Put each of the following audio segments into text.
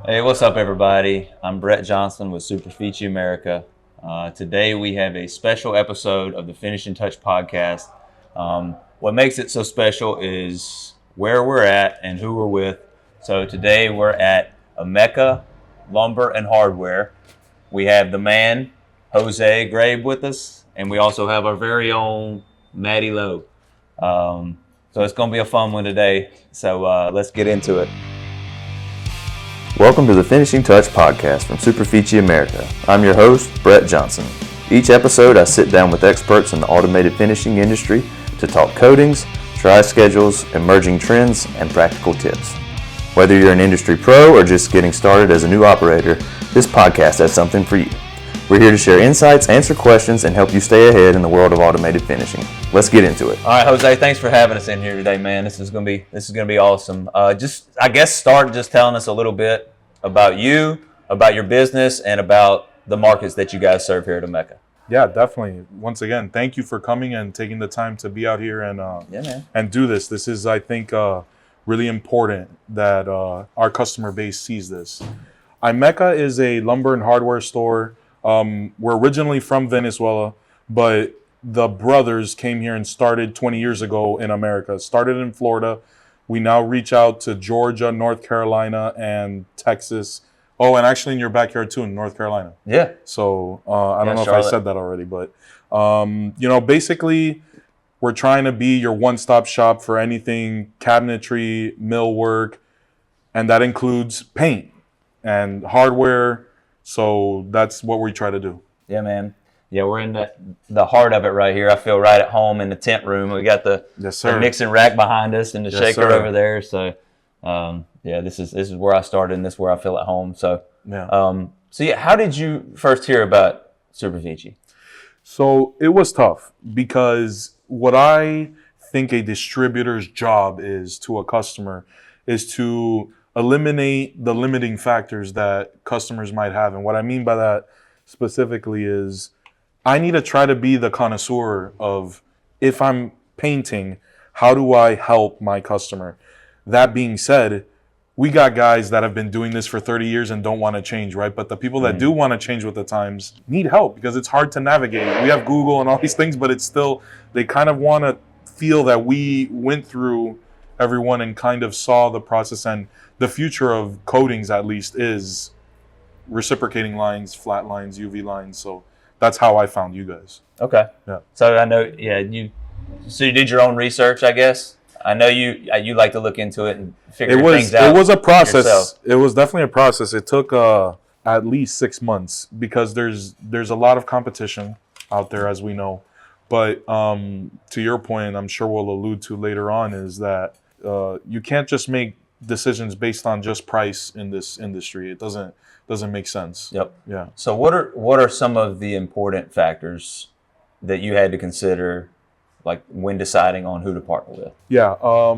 Hey, what's up, everybody? I'm Bret Johnson with Superfici America. Today we have a special episode of the Finishing Touch podcast. What makes it so special is where we're at and who we're with. So today we're at IMECA Lumber and Hardware. We have the man, Jose Graibe, with us, and we also have our very own Matty Lowe. So it's going to be a fun one today. So let's get into it. Welcome to the Finishing Touch podcast from Superfici America. I'm your host, Bret Johnson. Each episode, I sit down with experts in the automated finishing industry to talk coatings, try schedules, emerging trends, and practical tips. Whether you're an industry pro or just getting started as a new operator, this podcast has something for you. We're here to share insights, answer questions, and help you stay ahead in the world of automated finishing. Let's get into it. All right, Jose, thanks for having us in here today, man. This is gonna be awesome. Start telling us a little bit about you, about your business, and about the markets that you guys serve here at IMECA. Yeah, definitely. Once again, thank you for coming and taking the time to be out here and do this. This is, I think, really important that our customer base sees this. IMECA is a lumber and hardware store. We're originally from Venezuela, but the brothers came here and started 20 years ago in America. Started in Florida. We now reach out to Georgia, North Carolina, and Texas. Oh, and actually in your backyard too, in North Carolina. Yeah. So I don't know Charlotte. if I said that already, but basically we're trying to be your one-stop shop for anything cabinetry, millwork, and that includes paint and hardware. So that's what we try to do. Yeah, man. Yeah, we're in the heart of it right here. I feel right at home in the tent room. We got the mixing rack behind us and the shaker over there. So, this is where I started, and this is where I feel at home. So, how did you first hear about Superfici? So it was tough because what I think a distributor's job is to a customer is to eliminate the limiting factors that customers might have. And what I mean by that specifically is I need to try to be the connoisseur of, if I'm painting, how do I help my customer? That being said, we got guys that have been doing this for 30 years and don't want to change, right? But the people that do want to change with the times need help because it's hard to navigate. We have Google and all these things, but it's still, they kind of want to feel that we went through everyone and kind of saw the process. And the future of coatings, at least, is reciprocating lines, flat lines, UV lines. So that's how I found you guys. Okay. Yeah. So I know, you did your own research, I guess. I know you like to look into it and figure things out. It was a process. Yourself. It was definitely a process. It took at least 6 months because there's a lot of competition out there, as we know. But to your point, I'm sure we'll allude to later on, is that you can't just make decisions based on just price in this industry. It doesn't make sense. Yep. Yeah. So what are some of the important factors that you had to consider, like when deciding on who to partner with? Yeah.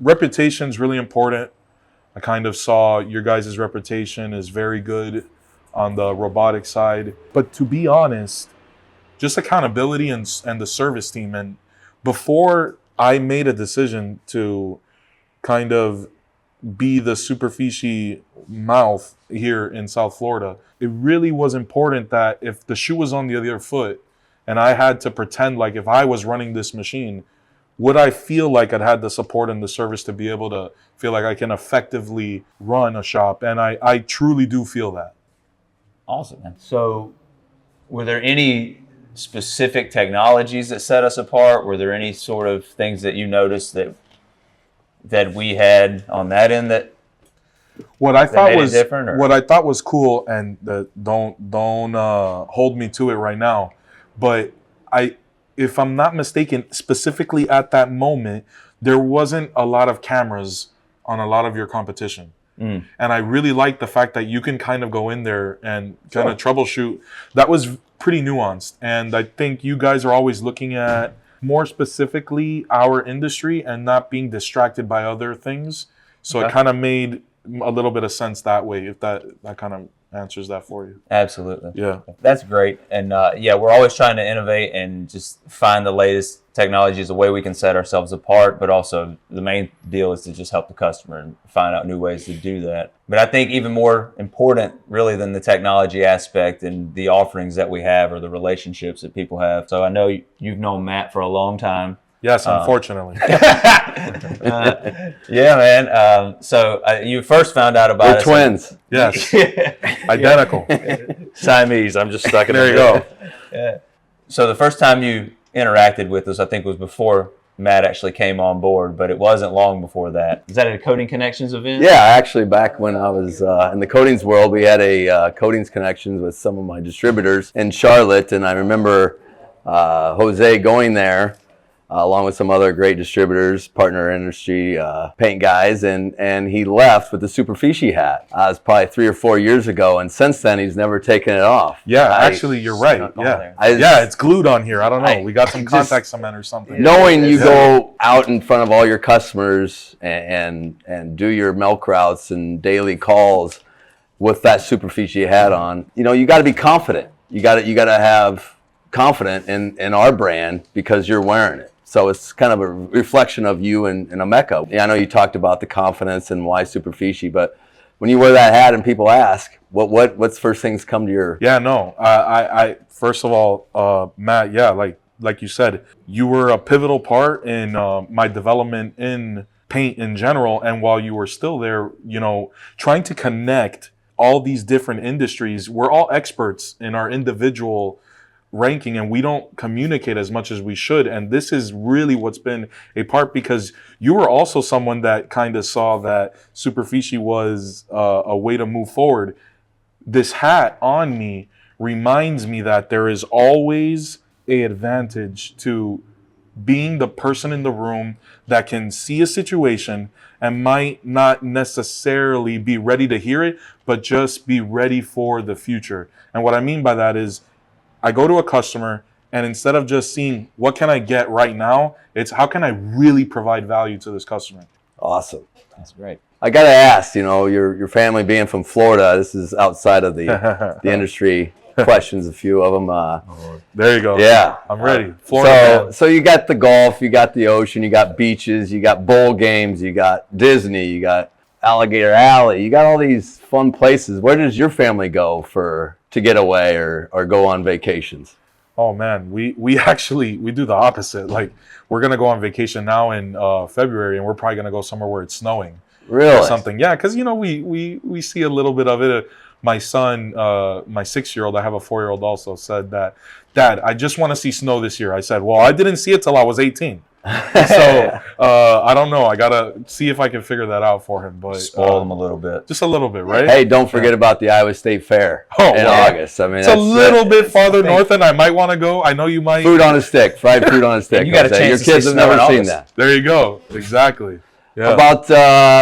Reputation is really important. I kind of saw your guys' reputation is very good on the robotic side. But to be honest, just accountability and the service team. And before I made a decision to kind of be the Superfici mouth here in South Florida, it really was important that if the shoe was on the other foot and I had to pretend like if I was running this machine, would I feel like I'd had the support and the service to be able to feel like I can effectively run a shop? And I truly do feel that. Awesome, man. So were there any specific technologies that set us apart? Were there any sort of things that you noticed that we had on that end that what I thought was cool, and don't hold me to it right now, but if I'm not mistaken, specifically at that moment, there wasn't a lot of cameras on a lot of your competition. And I really like the fact that you can kind of go in there and kind of troubleshoot. That was pretty nuanced. And I think you guys are always looking at more specifically our industry and not being distracted by other things. So it kind of made a little bit of sense that way, if that kind of answers that for you. Absolutely. Yeah. That's great. And we're always trying to innovate and just find the latest technology as a way we can set ourselves apart. But also the main deal is to just help the customer and find out new ways to do that. But I think even more important really than the technology aspect and the offerings that we have or the relationships that people have. So I know you've known Matt for a long time. Yes, unfortunately. Yeah, man. So you first found out about We're us. twins. Yes. Identical. Siamese. I'm just stuck in There the you middle. go. Yeah. So the first time you interacted with us, I think, was before Matt actually came on board, but it wasn't long before that. Is that at a Coding Connections event? Yeah, actually, back when I was in the coatings world, we had a coatings connections with some of my distributors in Charlotte, and I remember Jose going there along with some other great distributors, partner industry paint guys, and he left with the Superfici hat. It was probably 3 or 4 years ago, and since then he's never taken it off. Yeah, actually, you're right. Yeah, it's glued on here. I don't know. We got some contact cement or something. Knowing you go out in front of all your customers and do your milk routes and daily calls with that Superfici hat on, you know, you got to be confident. You got to have confident in our brand because you're wearing it. So it's kind of a reflection of you and IMECA. Yeah, I know you talked about the confidence and why Superfici, but when you wear that hat and people ask, what's first things come to your? Yeah, no. I first of all, Matt. Yeah, like you said, you were a pivotal part in my development in paint in general. And while you were still there, you know, trying to connect all these different industries, we're all experts in our individual ranking and we don't communicate as much as we should, and this is really what's been a part, because you were also someone that kind of saw that Superfici was a way to move forward. This hat on me reminds me that there is always an advantage to being the person in the room that can see a situation and might not necessarily be ready to hear it, but just be ready for the future. And what I mean by that is, I go to a customer, and instead of just seeing what can I get right now, it's how can I really provide value to this customer. Awesome. That's great. I got to ask, you know, your family being from Florida, this is outside of the industry questions, a few of them. There you go. Yeah. I'm ready. Florida. So you got the golf, you got the ocean, you got beaches, you got bowl games, you got Disney, you got Alligator Alley, you got all these fun places. Where does your family go to get away or go on vacations? Oh man, we do the opposite. Like, we're gonna go on vacation now in February, and we're probably gonna go somewhere where it's snowing. Really? Or something. Yeah, because you know we see a little bit of it. My son, my 6-year-old, I have a 4-year-old also, said that, Dad, I just want to see snow this year. I said, well, I didn't see it till I was 18. So I don't know. I gotta see if I can figure that out for him. But Spoil them a little bit. just a little bit, right? Hey, don't forget about the Iowa State Fair in August. I mean, it's a little bit farther north than I might want to go. I know you might. Food on a stick, fried food on a stick. You got a chance Your to kids see have snow in never seen August. that. There you go. Exactly. Yeah. How about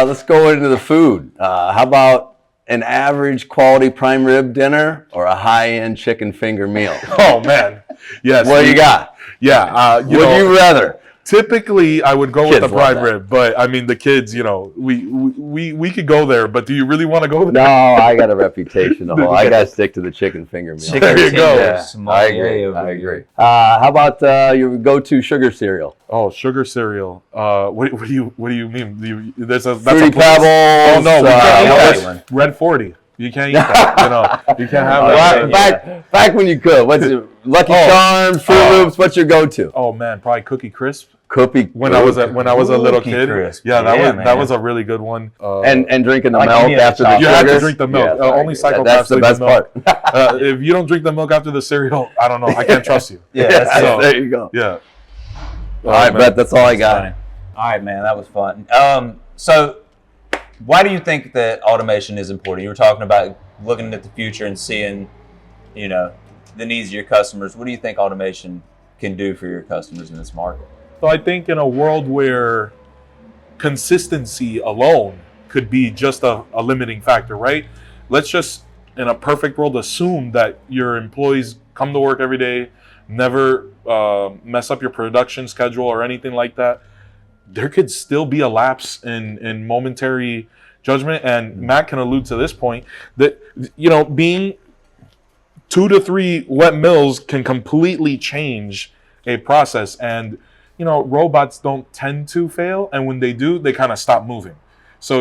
let's go into the food. How about an average quality prime rib dinner or a high-end chicken finger meal? Oh man, yes. What do you got? Yeah. Would you rather? Typically, I would go with the Kids love prime that. rib, but I mean the kids. You know, we could go there, but do you really want to go there? No, I got a reputation to hold. I got to stick to the chicken finger meal. There you go. Yeah, I agree. How about your go-to sugar cereal? Oh, sugar cereal. What do you mean? That's Fruity a place? Pebbles. Oh no, we can't eat one. that. Red 40. You can't eat that. You know, you can't have that. Back when you could. What's your Lucky Charms, Fruit Loops? What's your go-to? Oh man, probably Cookie Crisp. Cookie. When I was a little Cookie kid. Crisp. Yeah, Yeah, that was a really good one. And drinking the like milk any of the after the chocolate. You have to sugar. drink the milk. Yeah, Only psychopaths that's the drink best milk. part. If you don't drink the milk after the cereal, I don't know. I can't trust you. Yeah, So, there you go. yeah. All right, Brett, that's all I got. Funny. All right, man, that was fun. So why do you think that automation is important? You were talking about looking at the future and seeing, you know, the needs of your customers. What do you think automation can do for your customers in this market? So I think in a world where consistency alone could be just a limiting factor, right? Let's just, in a perfect world, assume that your employees come to work every day, never mess up your production schedule or anything like that. There could still be a lapse in momentary judgment. And Matt can allude to this point that, being 2 to 3 wet mills can completely change a process. And, robots don't tend to fail. And when they do, they kind of stop moving. So,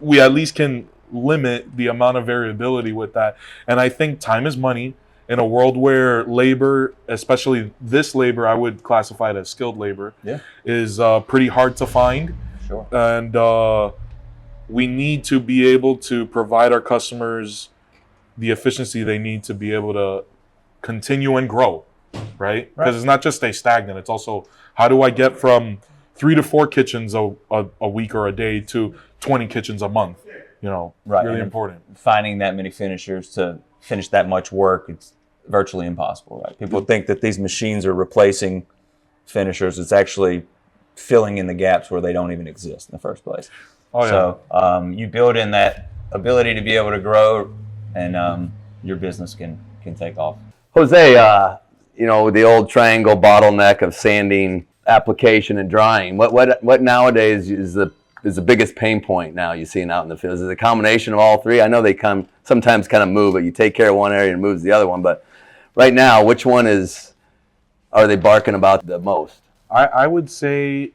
we at least can limit the amount of variability with that. And I think time is money in a world where labor, especially this labor, I would classify it as skilled labor, is pretty hard to find. Sure. And we need to be able to provide our customers the efficiency they need to be able to continue and grow, right? Because it's not just stay stagnant. It's also, how do I get from 3 to 4 kitchens a week or a day to 20 kitchens a month? Really important. Finding that many finishers to finish that much work, it's virtually impossible, right? People think that these machines are replacing finishers. It's actually filling in the gaps where they don't even exist in the first place. So you build in that ability to be able to grow, and your business can take off. Jose, the old triangle bottleneck of sanding, application, and drying. What nowadays is the biggest pain point now you're seeing out in the field? Is it a combination of all three? I know they sometimes kind of move, but you take care of one area and moves the other one. But right now, which one are they barking about the most? I would say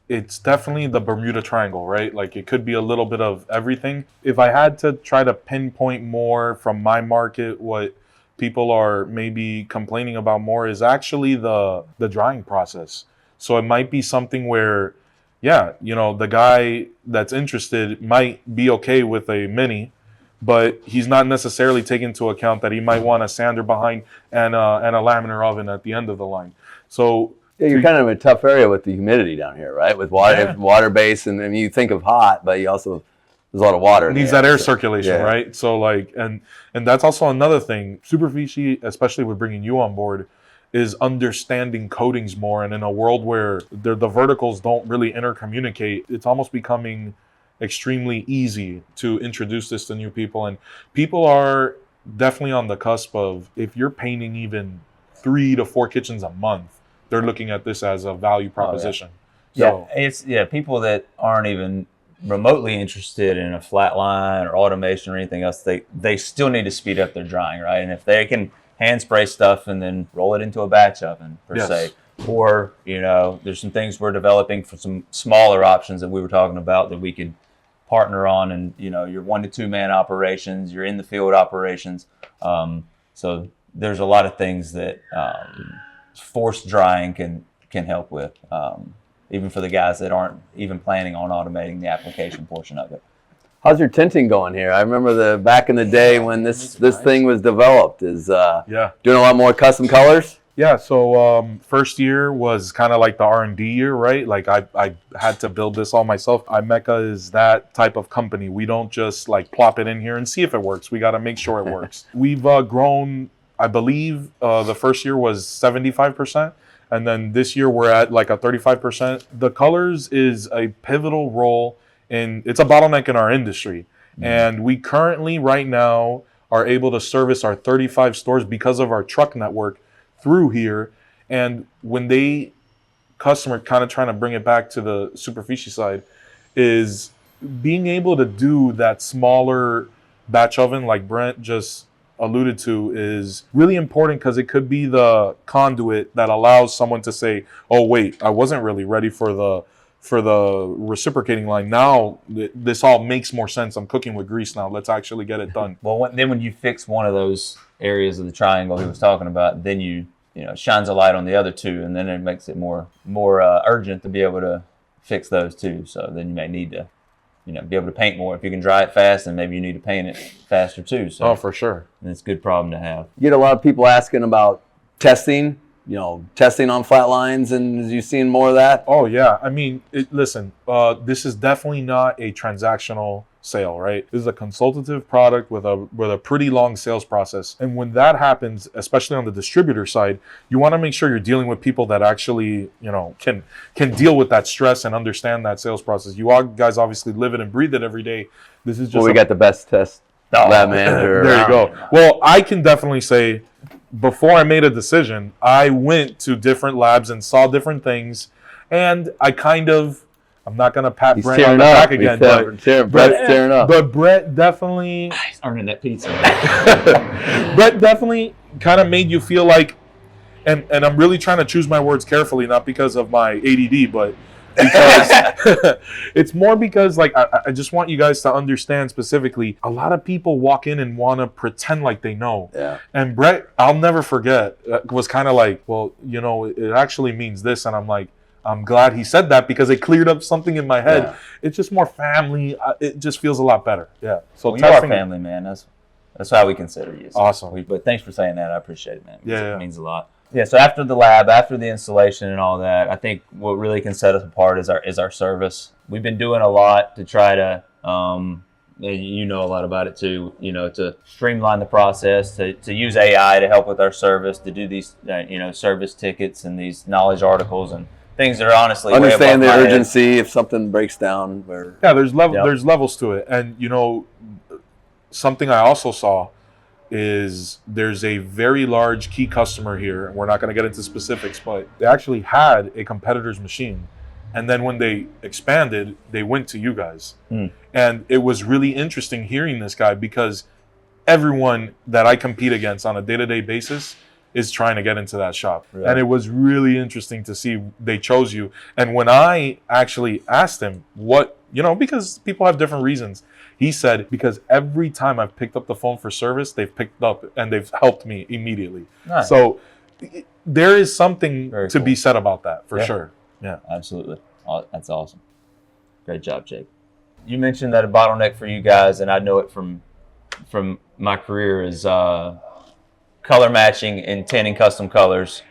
it's definitely the Bermuda Triangle, right? Like, it could be a little bit of everything. If I had to try to pinpoint more from my market, what people are maybe complaining about more is actually the drying process. So it might be something where, the guy that's interested might be okay with a mini, but he's not necessarily taking into account that he might want a sander behind and a laminar oven at the end of the line. So you're kind of in a tough area with the humidity down here, right? With water base, and I mean, you think of hot, but you also, there's a lot of water. It needs that air circulation, right? So and that's also another thing. Superfici, especially with bringing you on board, is understanding coatings more. And in a world where the verticals don't really intercommunicate, it's almost becoming extremely easy to introduce this to new people. And people are definitely on the cusp of, if you're painting even 3 to 4 kitchens a month, they're looking at this as a value proposition. It's people that aren't even remotely interested in a flat line or automation or anything else, they still need to speed up their drying, right? And if they can hand spray stuff and then roll it into a batch oven per se, or there's some things we're developing for some smaller options that we were talking about that we could partner on, and your 1 to 2 man operations, your in the field operations. So there's a lot of things that forced drying can help with, even for the guys that aren't even planning on automating the application portion of it. How's your tinting going here? I remember back in the day when this thing was developed. Is doing a lot more custom colors? Yeah, so first year was kind of like the R&D year, right? Like I had to build this all myself. IMECA is that type of company. We don't just like plop it in here and see if it works. We got to make sure it works. We've grown, I believe the first year was 75%. And then this year we're at like a 35%. The colors is a pivotal role it's a bottleneck in our industry. And we currently right now are able to service our 35 stores because of our truck network through here. And when customer kind of trying to bring it back to the Superfici side, is being able to do that smaller batch oven like Brent just alluded to is really important, because it could be the conduit that allows someone to say, oh wait, I wasn't really ready for the reciprocating line. Now this all makes more sense. I'm cooking with grease now. Let's actually get it done. Well, then when you fix one of those areas of the triangle he was talking about, then you shines a light on the other two, and then it makes it more urgent to be able to fix those two. So then you may need to be able to paint more. If you can dry it fast, then maybe you need to paint it faster too. So for sure. And it's a good problem to have. You get a lot of people asking about testing, testing on flat lines, and are you seeing more of that? Oh yeah. I mean, listen, this is definitely not a transactional sale, right? This is a consultative product with a pretty long sales process. And when that happens, especially on the distributor side, you want to make sure you're dealing with people that actually, can deal with that stress and understand that sales process. You all guys obviously live it and breathe it every day. This is just we got the best test lab manager. There you go. Well, I can definitely say, before I made a decision, I went to different labs and saw different things, and I kind of I'm not gonna pat He's Brett on tearing the back up. again, Brett's tearing up. but Brett definitely He's earning that pizza. Brett definitely kind of made you feel like, and I'm really trying to choose my words carefully, not because of my ADD, but because it's more because like I just want you guys to understand specifically. A lot of people walk in and want to pretend like they know. Yeah. And Brett, I'll never forget, was kind of like, well, you know, it actually means this, and I'm like, I'm glad he said that because it cleared up something in my head. Yeah. It's just more family. It just feels a lot better. Yeah. So Well, you are family, man. That's how we consider you. So Awesome. but thanks for saying that. I appreciate it, man. Yeah. It means a lot. Yeah. So after the lab, after the installation and all that, I think what really can set us apart is our service. We've been doing a lot to try to, and you know a lot about it too. You know, to streamline the process, to use AI to help with our service, to do these, service tickets and these knowledge articles and things that are honestly Understand way the above my head. urgency if something breaks down. Yeah, there's Yep. there's levels to it, and you know, something I also saw is there's a very large key customer here, and we're not going to get into specifics, but they actually had a competitor's machine, and then when they expanded, they went to you guys, and it was really interesting hearing this guy because everyone that I compete against on a day-to-day basis is trying to get into that shop. Right. And it was really interesting to see they chose you. And when I actually asked him what, because people have different reasons, he said, because every time I've picked up the phone for service, they've picked up and they've helped me immediately. Nice. So there is something Very to cool. be said about that, for Yeah. sure. Yeah. Absolutely. That's awesome. Great job, Jake. You mentioned that a bottleneck for you guys, and I know it from my career, is color matching and tinting custom colors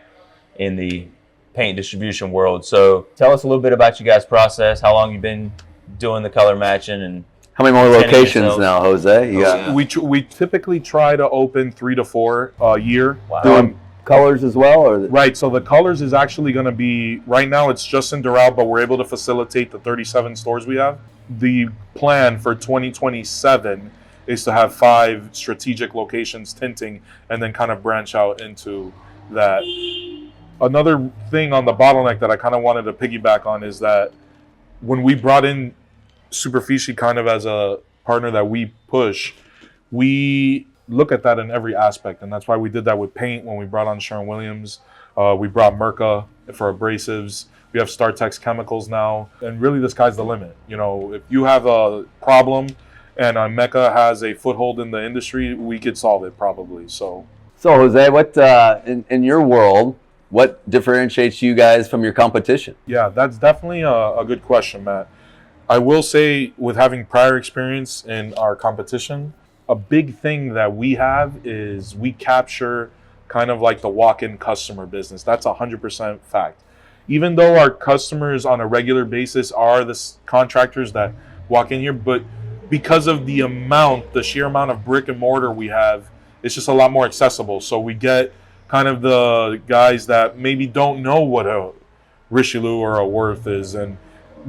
in the paint distribution world. So tell us a little bit about you guys' process, how long you've been doing the color matching, and How many more Tinting locations yourself. now, Jose? You got We typically try to open 3 to 4 a year. Wow. doing colors as well, or Right, so the colors is actually going to be, right now it's just in Doral, but we're able to facilitate the 37 stores we have. The plan for 2027 is to have 5 strategic locations tinting and then kind of branch out into that. Another thing on the bottleneck that I kind of wanted to piggyback on is that when we brought in Superfici kind of as a partner that we push, we look at that in every aspect, and that's why we did that with paint when we brought on Sherwin-Williams. We brought IMECA for abrasives. We have StarTex chemicals now, and really the sky's the limit. If you have a problem and IMECA has a foothold in the industry, we could solve it probably. So Jose, what in your world, what differentiates you guys from your competition? yeah, that's definitely a good question, Matt. I will say, with having prior experience in our competition, a big thing that we have is we capture kind of like the walk-in customer business. That's 100% fact. Even though our customers on a regular basis are the contractors that walk in here, but because of the sheer amount of brick and mortar we have, it's just a lot more accessible. So we get kind of the guys that maybe don't know what a Richelieu or a Worth is, and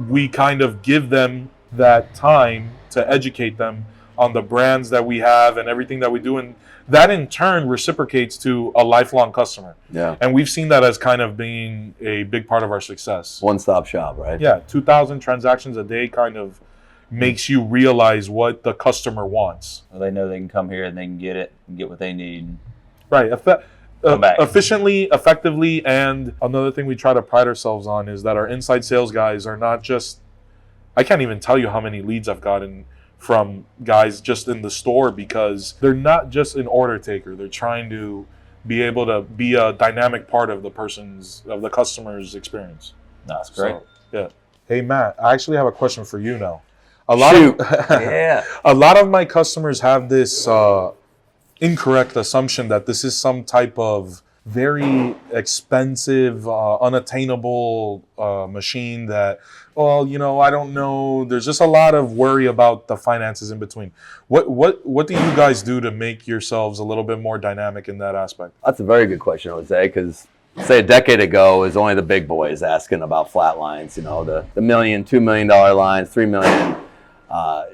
we kind of give them that time to educate them on the brands that we have and everything that we do, and that in turn reciprocates to a lifelong customer. Yeah. And we've seen that as kind of being a big part of our success. One-stop shop, right? Yeah, 2,000 transactions a day kind of makes you realize what the customer wants. well, they know they can come here and they can get it and get what they need. Right. Come back. Efficiently, effectively, and another thing we try to pride ourselves on is that our inside sales guys are not just, I can't even tell you how many leads I've gotten from guys just in the store, because they're not just an order taker. They're trying to be able to be a dynamic part of the customer's experience. That's great. So, yeah. Hey, Matt, I actually have a question for you now. Shoot. Yeah. A lot of my customers have this incorrect assumption that this is some type of very expensive, unattainable machine that, I don't know. There's just a lot of worry about the finances in between. What do you guys do to make yourselves a little bit more dynamic in that aspect? That's a very good question, Jose, because say a decade ago, it was only the big boys asking about flat lines, the $1 million, $2 million lines, $3 million.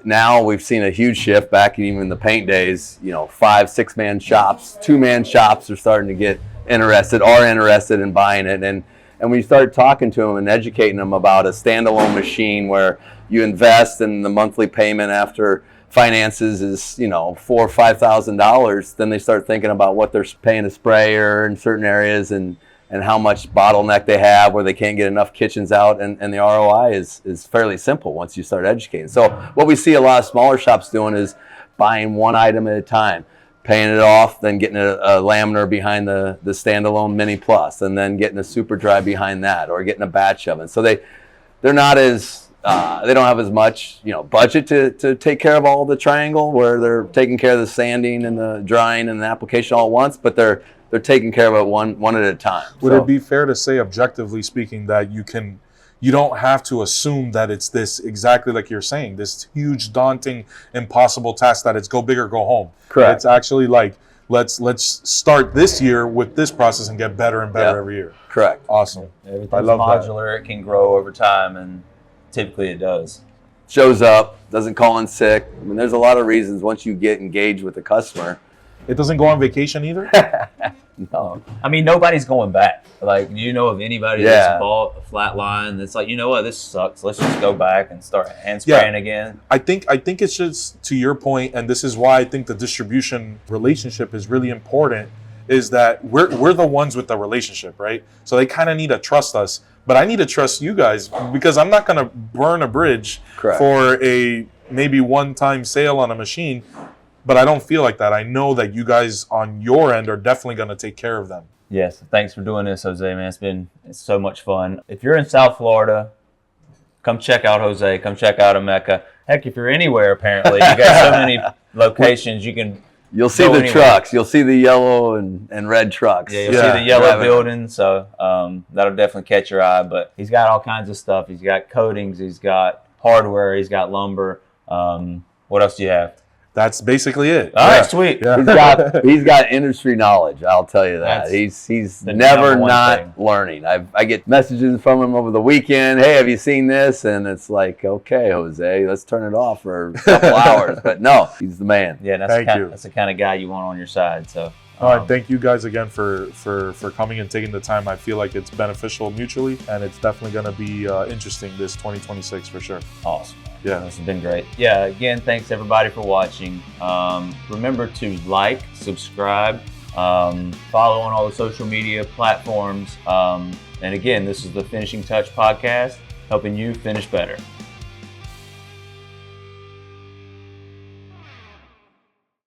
Now we've seen a huge shift back in even the paint days, 5-6 man shops, 2-man shops are starting to get interested in buying it. And And when you start talking to them and educating them about a standalone machine where you invest in the monthly payment after finances is, you know, $4,000 or $5,000, then they start thinking about what they're paying a sprayer in certain areas and how much bottleneck they have where they can't get enough kitchens out. And the ROI is fairly simple once you start educating. So what we see a lot of smaller shops doing is buying one item at a time, paying it off, then getting a laminar behind the standalone Mini Plus, and then getting a super dry behind that, or getting a batch oven. So they're not as they don't have as much, you know, budget to take care of all the triangle, where they're taking care of the sanding and the drying and the application all at once, but they're taking care of it one at a time. Would it be fair to say, objectively speaking, that you don't have to assume that it's this, exactly like you're saying, this huge, daunting, impossible task that it's go big or go home? Correct. It's actually like, let's start this year with this process and get better and better every year. Correct. Awesome. Everything's I love modular. It can grow over time, and typically it does. Shows up, doesn't call in sick. I mean, there's a lot of reasons once you get engaged with the customer. It doesn't go on vacation either? No. I mean, nobody's going back. Like, do you know of anybody that's bought a flat line that's like, you know what, this sucks. Let's just go back and start hand spraying again? I think it's just, to your point, and this is why I think the distribution relationship is really important, is that we're the ones with the relationship, right? So they kind of need to trust us, but I need to trust you guys, because I'm not going to burn a bridge for a maybe one-time sale on a machine. But I don't feel like that. I know that you guys on your end are definitely going to take care of them. Yes. Thanks for doing this, Jose, man. It's so much fun. If you're in South Florida, come check out Jose. Come check out IMECA. Heck, if you're anywhere, apparently. You got so many locations. You'll see the trucks. You'll see the yellow and red trucks. Yeah, you'll see the yellow building. So that'll definitely catch your eye. But he's got all kinds of stuff. He's got coatings. He's got hardware. He's got lumber. What else do you have? That's basically it. All right, sweet. Yeah. He's got industry knowledge. I'll tell you that. He's never not learning. I get messages from him over the weekend. Hey, have you seen this? And it's like, okay, Jose, let's turn it off for a couple hours. But no, he's the man. Yeah, that's the kind of guy you want on your side. So. All right, thank you guys again for coming and taking the time. I feel like it's beneficial mutually, and it's definitely going to be interesting this 2026 for sure. Awesome. Yeah. This has been great. Yeah, again, thanks everybody for watching. Remember to like, subscribe, follow on all the social media platforms. And again, this is the Finishing Touch Podcast, helping you finish better.